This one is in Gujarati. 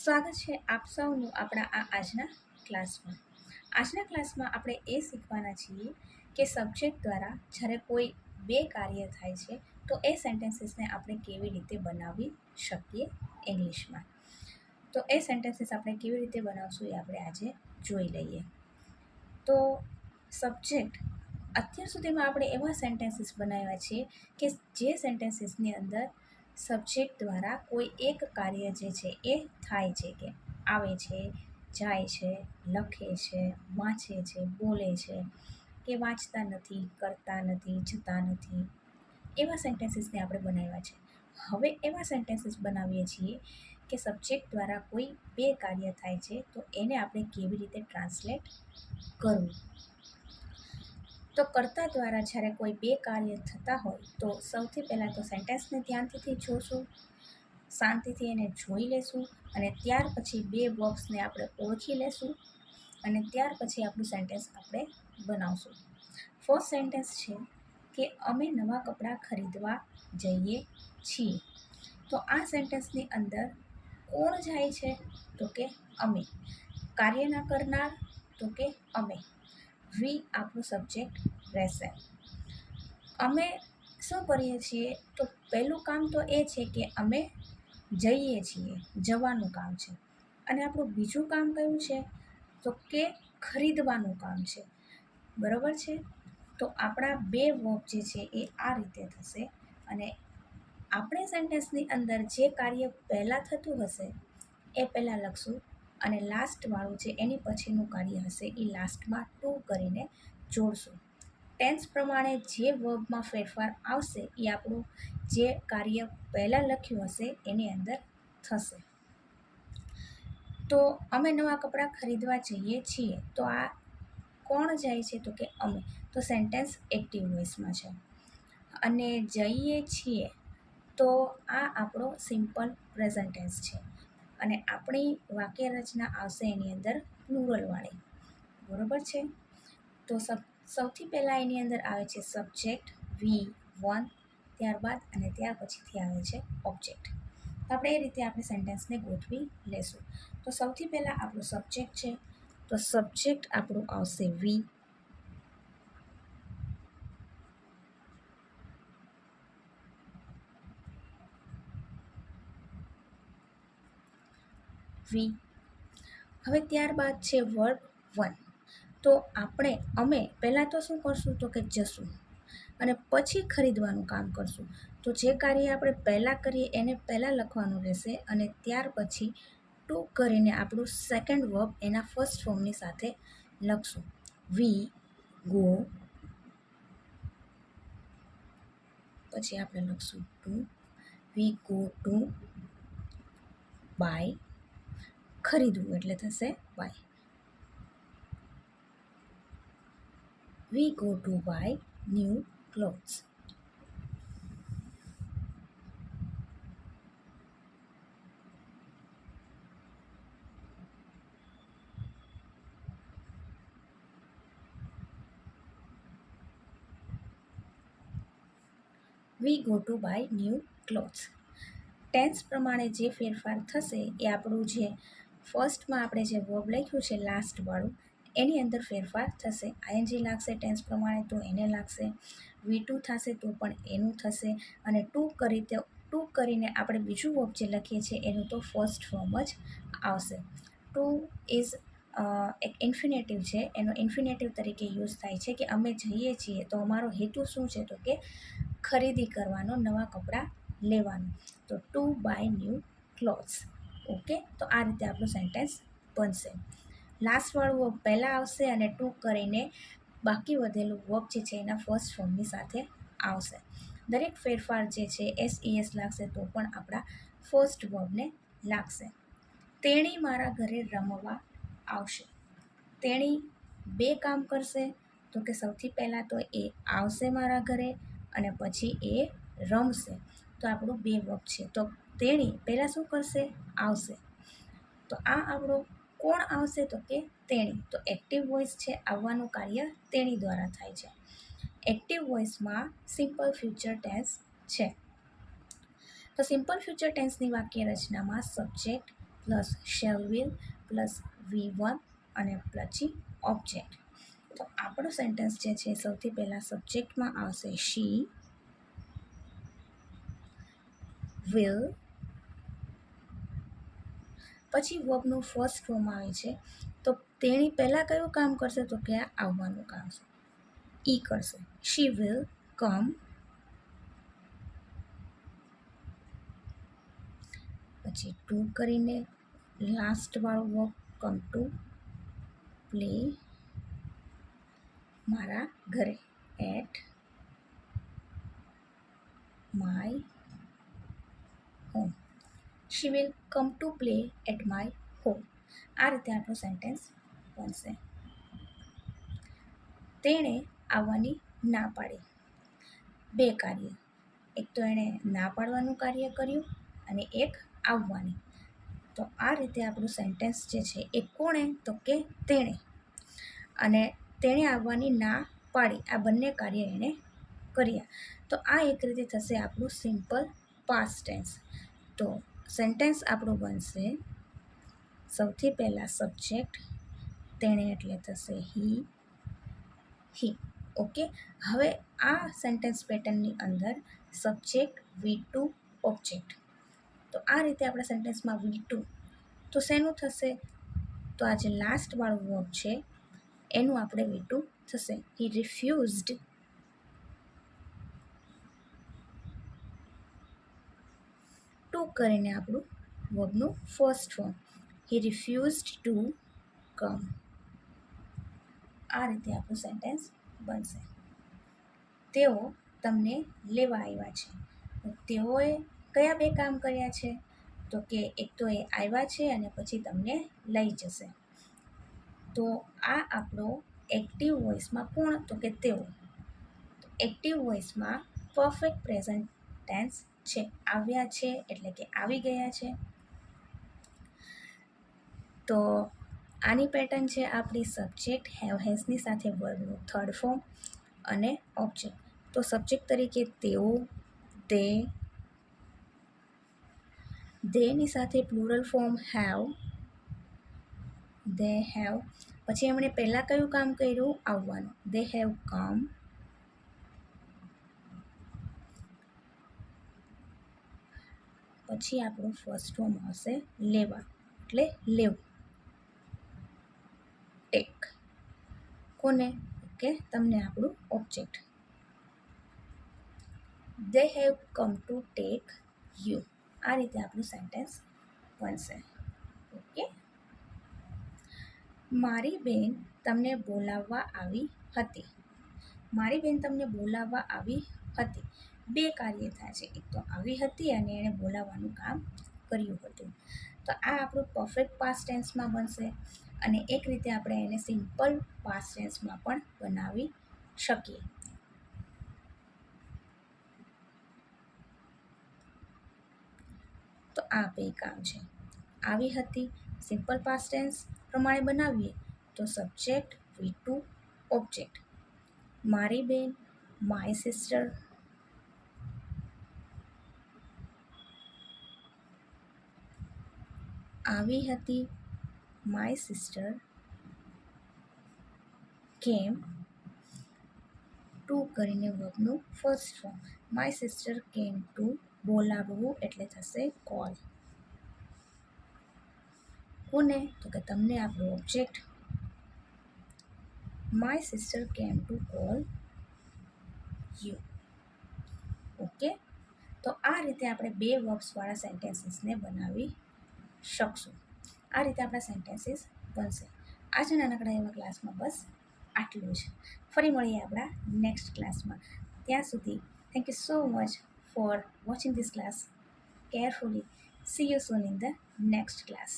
સ્વાગત છે આપ સૌનું આપણા આ આજના ક્લાસમાં આપણે એ શીખવાના છીએ કે સબ્જેક્ટ દ્વારા જ્યારે કોઈ બે કાર્ય થાય છે તો એ સેન્ટેન્સીસને આપણે કેવી રીતે બનાવી શકીએ ઇંગ્લિશમાં. તો એ સેન્ટેન્સીસ આપણે કેવી રીતે બનાવશું એ આપણે આજે જોઈ લઈએ. તો સબ્જેક્ટ અત્યાર સુધીમાં આપણે એવા સેન્ટેન્સીસ બનાવ્યા છે કે જે સેન્ટેન્સીસની અંદર સબ્જેક્ટ દ્વારા કોઈ એક કાર્ય જે છે એ થાય છે, કે આવે છે, જાય છે, લખે છે, વાંચે છે, બોલે છે, કે વાંચતા નથી, કરતા નથી, જતા નથી, એવા સેન્ટેન્સીસને આપણે બનાવ્યા છે. હવે એવા સેન્ટેન્સીસ બનાવીએ છીએ કે સબ્જેક્ટ દ્વારા કોઈ બે કાર્ય થાય છે તો એને આપણે કેવી રીતે ટ્રાન્સલેટ કરવું. તો કર્તા દ્વારા જ્યારે કોઈ બે કાર્ય થતા હોય તો સૌથી પહેલાં તો સેન્ટેન્સને ધ્યાનથી જોશું, શાંતિથી એને જોઈ લેશું અને ત્યાર પછી બે વર્બ્સને આપણે ઓળખી લેશું અને ત્યાર પછી આપણું સેન્ટેન્સ આપણે બનાવશું. ફર્સ્ટ સેન્ટેન્સ છે કે અમે નવા કપડાં ખરીદવા જઈએ છીએ. તો આ સેન્ટેન્સની અંદર કોણ જાય છે? તો કે અમે. કાર્યના કરનાર? તો કે અમે. વી આપણું સબ્જેક્ટ રહેશે. અમે શું કરીએ છીએ? તો પહેલું કામ તો એ છે કે અમે જઈએ છીએ, જવાનું કામ છે. અને આપણું બીજું કામ કયું છે? તો કે ખરીદવાનું કામ છે. બરાબર છે? તો આપણા બે વર્બ જે છે એ આ રીતે થશે અને આપણે સેન્ટેન્સની અંદર જે કાર્ય પહેલાં થતું હશે એ પહેલાં લખશું અને લાસ્ટવાળું જે એની પછીનું કાર્ય હશે એ લાસ્ટમાં ટુ કરીને જોડશું. ટેન્સ પ્રમાણે જે વર્બમાં ફેરફાર આવશે એ આપણું જે કાર્ય પહેલાં લખ્યું હશે એની અંદર થશે. તો અમે નવા કપડાં ખરીદવા જઈએ છીએ. તો આ કોણ જાય છે? તો કે અમે. તો સેન્ટેન્સ એક્ટિવ વોઇસમાં છે. અને જઈએ છીએ તો આ આપણો સિમ્પલ પ્રેઝન્ટ ટેન્સ છે અને આપણી વાક્ય રચના આવશે એની અંદર પ્લુરલવાળી. બરાબર છે? તો સૌથી પહેલાં એની અંદર આવે છે સબ્જેક્ટ વી વન, ત્યારબાદ અને ત્યાર પછીથી આવે છે ઓબ્જેક્ટ. તો આપણે એ રીતે આપણે સેન્ટેન્સને ગોઠવી લેશું. તો સૌથી પહેલાં આપણું સબ્જેક્ટ છે, તો સબ્જેક્ટ આપણું આવશે વી. વી. હવે ત્યારબાદ છે વર્બ વન. તો અમે પહેલાં તો શું કરશું? તો કે જશું અને પછી ખરીદવાનું કામ કરશું. તો જે કાર્ય આપણે પહેલાં કરીએ એને પહેલાં લખવાનું રહેશે અને ત્યાર પછી ટુ કરીને આપણું સેકન્ડ વર્બ એના ફર્સ્ટ ફોર્મની સાથે લખશું. વી ગો, પછી આપણે લખશું to. We go to buy, ખરીદવું એટલે થશે buy. We go to buy new clothes. We go to buy new clothes. Tense પ્રમાણે જે ફેરફાર થશે એ આપણું જે ફર્સ્ટમાં આપણે જે વર્બ લખ્યું છે લાસ્ટવાળું એની અંદર ફેરફાર થશે. આઈએનજી લાગશે ટેન્સ પ્રમાણે તો એને લાગશે, વી ટુ થશે તો પણ એનું થશે અને ટુ કરીને આપણે બીજું વર્બ જે લખીએ છીએ એનું તો ફર્સ્ટ ફોર્મ જ આવશે. ટુ ઇઝ એક ઇન્ફિનેટિવ છે, એનો ઇન્ફિનેટિવ તરીકે યુઝ થાય છે કે અમે જઈએ છીએ તો અમારો હેતુ શું છે? તો કે ખરીદી કરવાનો, નવા કપડાં લેવાનું. તો to buy new clothes. Okay, તો આ રીતે આપણું સેન્ટેન્સ બનશે. લાસ્ટવાળું વર્બ પહેલાં આવશે અને ટુ કરીને બાકી વધેલું વર્બ જે છે એના ફર્સ્ટ ફોર્મની સાથે આવશે. દરેક ફેરફાર જે છે એસ લાગશે તો પણ આપણા ફર્સ્ટ વર્બને લાગશે. તેણી મારા ઘરે રમવા આવશે. તેણી બે કામ કરશે. તો કે સૌથી પહેલાં તો એ આવશે મારા ઘરે અને પછી એ રમશે. તો આપણું બે વર્બ છે. તો તેણી પહેલાં શું કરશે? આવશે. તો આ આપણો કોણ આવશે? તો કે તેણી. તો એક્ટિવ વોઇસ છે, આવવાનું કાર્ય તેણી દ્વારા થાય છે. એક્ટિવ વોઇસમાં સિમ્પલ ફ્યુચર ટેન્સ છે. તો સિમ્પલ ફ્યુચર ટેન્સની વાક્ય રચનામાં subject plus shall will plus V1 અને પછી ઓબ્જેક્ટ. તો આપણો સેન્ટેન્સ જે છે સૌથી પહેલાં સબ્જેક્ટમાં આવશે શી વિલ, પછી વર્બનું ફર્સ્ટ ફોર્મ આવે છે તો તેણી પહેલાં કયું કામ કરશે તો કે આવવાનું કામ છે, ઈ કરશે. શી વિલ કમ, પછી ટુ કરીને લાસ્ટવાળું વર્બ કમ ટુ પ્લે મારા ઘરે, at my home. She will come to play at my home. આ રીતે આપણો સેન્ટેન્સ બનશે. તેણે આવવાની ના પાડી. બે કાર્ય, એક તો એણે ના પાડવાનું કાર્ય કર્યું અને એક આવવાની. તો આ રીતે આપણું સેન્ટેન્સ જે છે એ કોણે તો કે તેણે, અને તેણે આવવાની ના પાડી. આ બંને કાર્ય એણે કર્યા. તો આ એક રીતે થશે આપણું સિમ્પલ પાસ્ટ ટેન્સ. તો સેન્ટેન્સ આપણું બનશે સૌથી પહેલાં સબ્જેક્ટ, તેણે એટલે થશે હી, ઓકે. હવે આ સેન્ટેન્સ પેટર્નની અંદર સબ્જેક્ટ V2 ઓબ્જેક્ટ. તો આ રીતે આપણા સેન્ટેન્સમાં V2 તો શેનું થશે તો આ જે લાસ્ટવાળું વર્બ છે એનું આપણે V2 થશે. હી રિફ્યુઝડ ટુ કરીને આપણું વર્બનું first form, he refused to come. આ રીતે આપણું સેન્ટેન્સ બનશે. તેઓ તમને લેવા આવ્યા છે. તેઓએ કયા બે કામ કર્યા છે તો કે એક તો એ આવ્યા છે અને પછી તમને લઈ જશે. તો આ આપણો એક્ટિવ વોઇસમાં કોણ તો કે તેઓ. એક્ટિવ વોઇસમાં પરફેક્ટ પ્રેઝન્ટ ટેન્સ છે. આવ્યા છે એટલે કે આવી ગયા છે. તો આની પેટર્ન છે આપણી સબ્જેક્ટ હેવ હેઝની સાથે વર્બનું થર્ડ ફોર્મ અને ઓબ્જેક્ટ. તો સબ્જેક્ટ તરીકે તેઓ, ધેની સાથે plural form have, they have. પછી એમણે પહેલાં કયું કામ કર્યું આવવાનું, ધે હેવ કમ. પછી આપણું ફર્સ્ટ ફોર્મ આવશે લેવા એટલે લેવું, ટેક. કોને કે તમને આપણું object. They have come to take you. આ રીતે આપણું સેન્ટેન્સ બનશે. ઓકે. મારી બેન તમને બોલાવવા આવી હતી. મારી બેન તમને બોલાવવા આવી હતી. બે કાર્ય થાય છે, એક તો આવી હતી અને એણે બોલાવવાનું કામ કર્યું હતું. તો આ આપણું પરફેક્ટ પાસ્ટ ટેન્સમાં બનશે અને એક રીતે આપણે એને સિમ્પલ પાસ્ટ ટેન્સમાં પણ બનાવી શકીએ. તો આ બે કામ છે. આવી હતી સિમ્પલ પાસ્ટ ટેન્સ પ્રમાણે બનાવીએ તો સબ્જેક્ટ V2 ઓબ્જેક્ટ. મારી બેન માય સિસ્ટર, આવી હતી માય સિસ્ટર કેમ ટુ કરીને વર્બનું first form, my sister came to બોલાવવું એટલે થશે કોલ. કોને તો કે તમને આપણું object. My sister came to call you. Okay. તો આ રીતે આપણે બે વર્બ્સવાળા સેન્ટેન્સીસને બનાવી શકશું. આ રીતે આપણા સેન્ટેન્સીસ બનશે. આજના નાનકડા એવા ક્લાસમાં બસ આટલું જ. ફરી મળીએ આપણા નેક્સ્ટ ક્લાસમાં. ત્યાં સુધી thank you so much for watching this class carefully. C you soon in the next class.